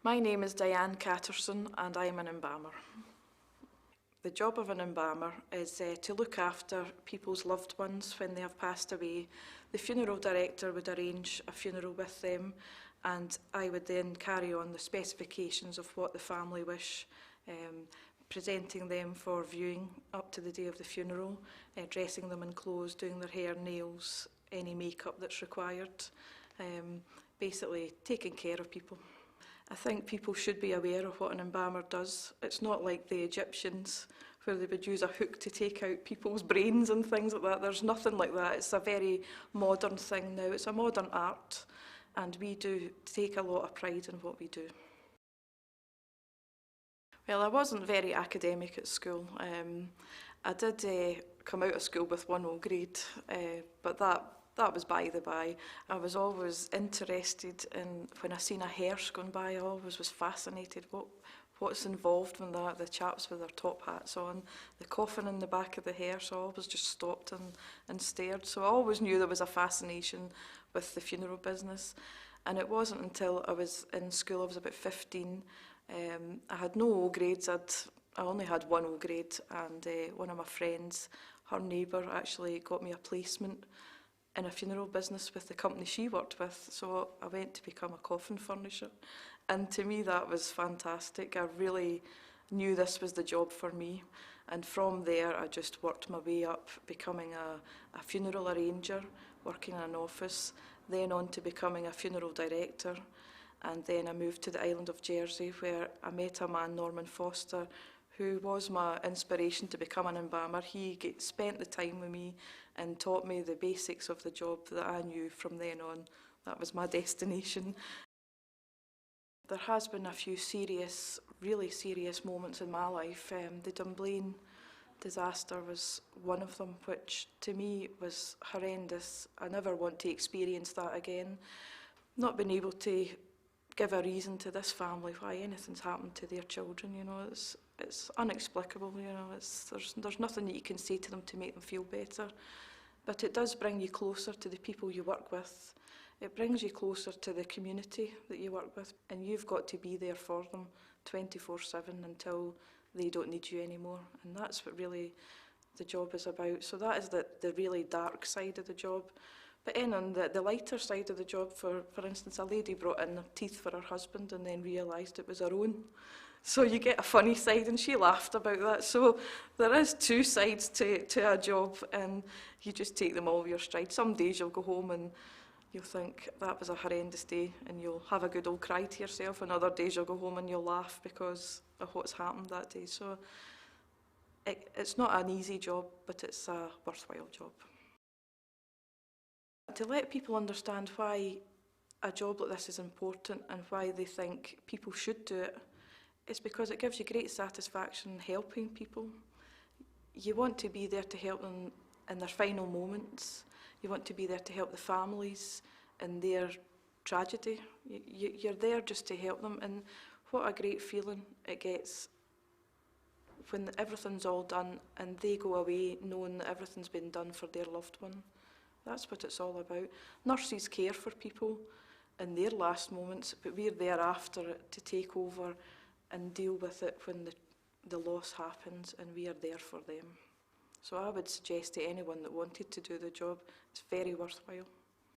My name is Dianne and I am an embalmer. The job of an embalmer is to look after people's loved ones when they have passed away. The funeral director would arrange a funeral with them, and I would then carry on the specifications of what the family wish, presenting them for viewing up to the day of the funeral, dressing them in clothes, doing their hair, nails, any makeup that's required, basically taking care of people. I think people should be aware of what an embalmer does. It's not like the Egyptians where they would use a hook to take out people's brains and things like that. There's nothing like that. It's a very modern thing now. It's a modern art, and we do take a lot of pride in what we do. Well, I wasn't very academic at school. I did come out of school with 1 grade, but that was by the by. I was always interested in, when I seen a hearse going by, I always was fascinated what's involved when the chaps with their top hats on, the coffin in the back of the hearse. I always just stopped and stared. So I always knew there was a fascination with the funeral business. And it wasn't until I was in school, I was about 15, I had no O grades. I only had 1 O grade, and one of my friends, her neighbour, actually got me a placement in a funeral business with the company she worked with. So I went to become a coffin furnisher, and to me that was fantastic. I really knew this was the job for me, and from there I just worked my way up, becoming a funeral arranger, working in an office, then on to becoming a funeral director, and then I moved to the island of Jersey, where I met a man, Norman Foster, who was my inspiration to become an embalmer. He spent the time with me and taught me the basics of the job that I knew from then on. That was my destination. There has been a few serious, really serious moments in my life. The Dunblane disaster was one of them, which to me was horrendous. I never want to experience that again. Not being able to give a reason to this family why anything's happened to their children, you know, it's inexplicable, you know, there's nothing that you can say to them to make them feel better. But it does bring you closer to the people you work with. It brings you closer to the community that you work with, and you've got to be there for them 24/7 until they don't need you anymore. And that's what really the job is about. So that is the really dark side of the job. But then on the lighter side of the job, for instance, a lady brought in teeth for her husband and then realised it was her own. So you get a funny side, and she laughed about that. So there is 2 sides to a job, and you just take them all with your stride. Some days you'll go home and you'll think, that was a horrendous day, and you'll have a good old cry to yourself, and other days you'll go home and you'll laugh because of what's happened that day. So it's not an easy job, but it's a worthwhile job. To let people understand why a job like this is important and why they think people should do it, is because it gives you great satisfaction helping people. You want to be there to help them in their final moments. You want to be there to help the families in their tragedy. You're there just to help them, and what a great feeling it gets when everything's all done and they go away knowing that everything's been done for their loved one. That's what it's all about. Nurses care for people in their last moments, but we're there after it to take over and deal with it when the loss happens, and we are there for them. So I would suggest to anyone that wanted to do the job, it's very worthwhile.